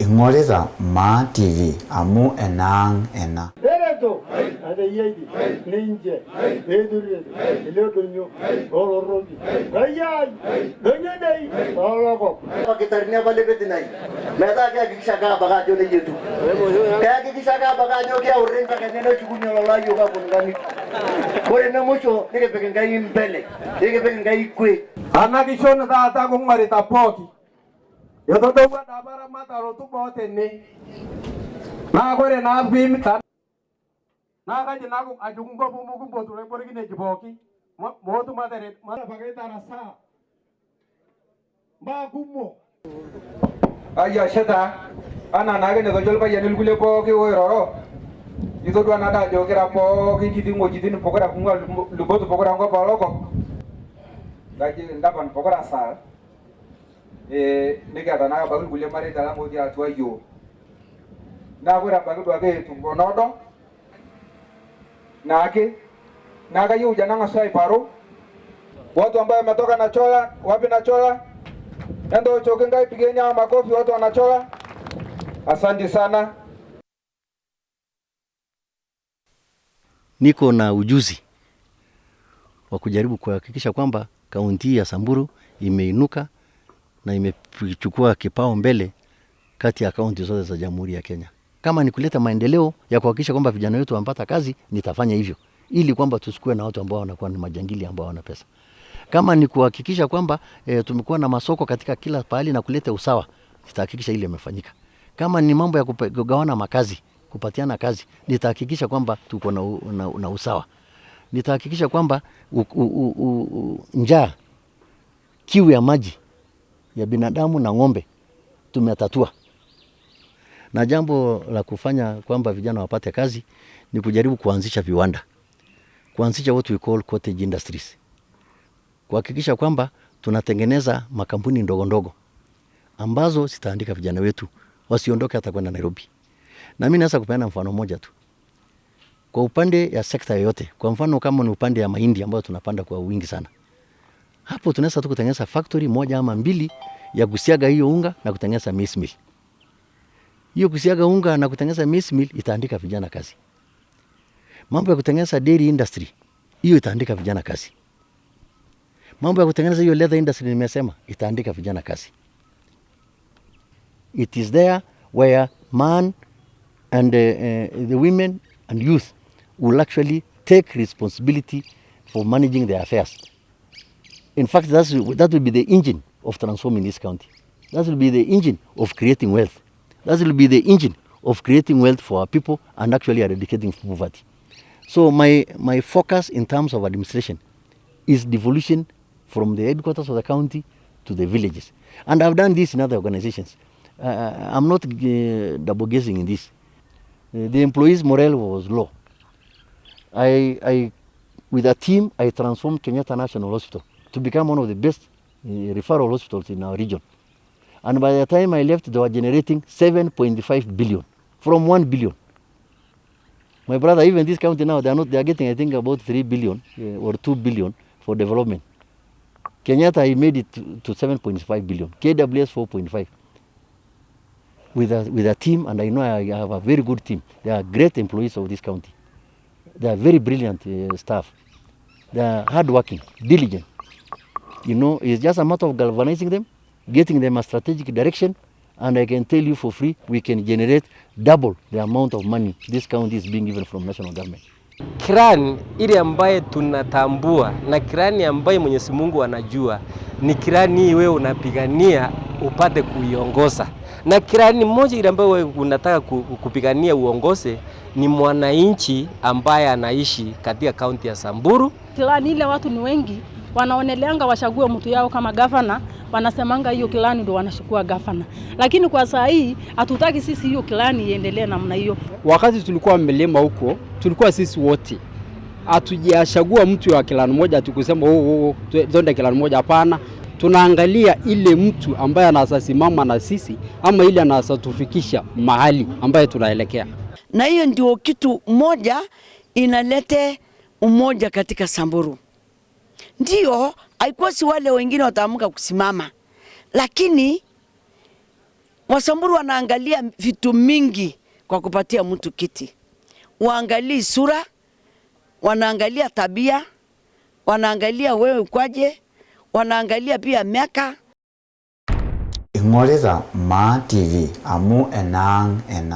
ingorita Ma TV amu enang ena. Ereto adeyedi ninje edurre elodonyo olorogi ayay donyadei oloko pakitarnia bale betinai meta kya kishaka bagajo ne yetu kya kishaka bagajo kya urenga kaneno chukunyo lolayo ka bungani kore na mucho nige pekengai mbele nige pekengai kwe ana kishona tata kungari tapoki yotodo bada bara mataro tubote ne na kore na bimta na kaje na ko ajungo bumugo tule kore kine jiboki motu madare mara bagaita rasa ba gummo aya sheta ana nage ne dojol ba yanil gule boki oiroro ido do na da jokira boki kidingo jidin pokora kunga luboto pokora ngo paloko gaji ndapan pokora sa nega da na bagul gule mare da mo dia tuwa yo na gora bagul wage tungonodo nake naga yu jana ngasai paro watu ambao wametoka na chola wapi na chola ndio chokenga pigenia makofi watu wanachola. Asante sana. Niko na ujuzi wa kujaribu kuhakikisha kwamba kaunti ya Samburu imeinuka na imechukua kipao mbele kati ya kaunti zote za Jamhuri ya Kenya. Kama ni kuleta maendeleo ya kuhakikisha kwamba vijana wetu wanapata kazi, nitafanya hivyo ili kwamba tusikue na watu ambao wanakuwa ni majangili ambao wana pesa. Kama ni kuhakikisha kwamba tumekuwa na masoko katika kila pahali na kuleta usawa, nitahakikisha ile imefanyika. Kama ni mambo ya kugawana makazi, kupatiana kazi, nitahakikisha kwamba tuko na usawa. Nitahakikisha kwamba njaa, kiu ya maji ya binadamu na ng'ombe tumetatua. Na jambo la kufanya kwamba vijana wapate kazi ni kujaribu kuanzisha viwanda. Kuanzisha what we call cottage industries. Kuhakikisha kwamba tunatengeneza makampuni ndogo ndogo ambazo zitaandika vijana wetu wasiondoke hata kwenda Nairobi. Na mimi naweza kupeana mfano mmoja tu. Kwa upande ya sekta yoyote, kwa mfano kama ni upande ya mahindi ambayo tunapanda kwa wingi sana. Hapo tunaweza tu kutengeneza factory moja ama mbili ya kusiaga hiyo unga na kutengeneza maize meal. Hiyo kusiaga unga na kutengeneza maize meal itaandika vijana kazi. Mambo ya kutengeneza dairy industry, hiyo itaandika vijana kazi. Mambo ya kutengeneza hiyo leather industry nimesema, itaandika vijana kazi. It is there where man and the women and youth will actually take responsibility for managing their affairs. In fact, that will be the engine of transforming this county. That will be the engine of creating wealth. That will be the engine of creating wealth for our people and actually eradicating poverty. So my focus in terms of administration is devolution from the headquarters of the county to the villages. And I've done this in other organizations. I'm not double guessing in this. The employees' morale was low. With a team, I transformed Kenyatta National Hospital to become one of the best referral hospitals in our region. And by the time I left, they were generating 7.5 billion from 1 billion. My brother, even this county now, they are getting, I think, about 3 billion or 2 billion for development. Kenyatta, he made it to 7.5 billion. KWS 4.5. With a team, and I know I have a very good team. They are great employees of this county. They are very brilliant staff. They are hardworking, diligent. You know, it's just a matter of galvanizing them, getting them a strategic direction, and I can tell you for free, we can generate double the amount of money this county is being given from national government. Kirani ile ambaye tunatambua na kirani ambaye Mwenyezi Mungu anajua ni kirani wewe unapigania upate kuiongoza. Na kirani mmoja ile ambaye wewe unataka kupigania uongoze ni mwananchi ambaye anaishi katika kaunti ya Samburu. Kirani ile watu ni wengi wanaoneleanga washague mtu yao kama gavana, wanasemanga hiyo kilani ndio wanashukua gavana. Lakini kwa saa hii hatutaki sisi hiyo kilani iendelee namna hiyo. Wakati tulikuwa mlima huko, tulikuwa sisi wote. Hatujachagua mtu wa kilani moja tukusema zonda kilani moja, hapana. Tunaangalia ile mtu ambaye anasasimama na sisi ama ile anasatufikisha mahali ambaye tunaelekea. Na hiyo ndio kitu moja inalete umoja katika Samburu. Ndio, haikuwa si wale wengine wataamka kusimama. Lakini Wasamburu wanaangalia vitu mingi kwa kupatia mtu kiti. Waangalii sura, wanaangalia tabia, wanaangalia wewe kwaje, wanaangalia pia miaka. Ingorita Ma TV amu enang ena.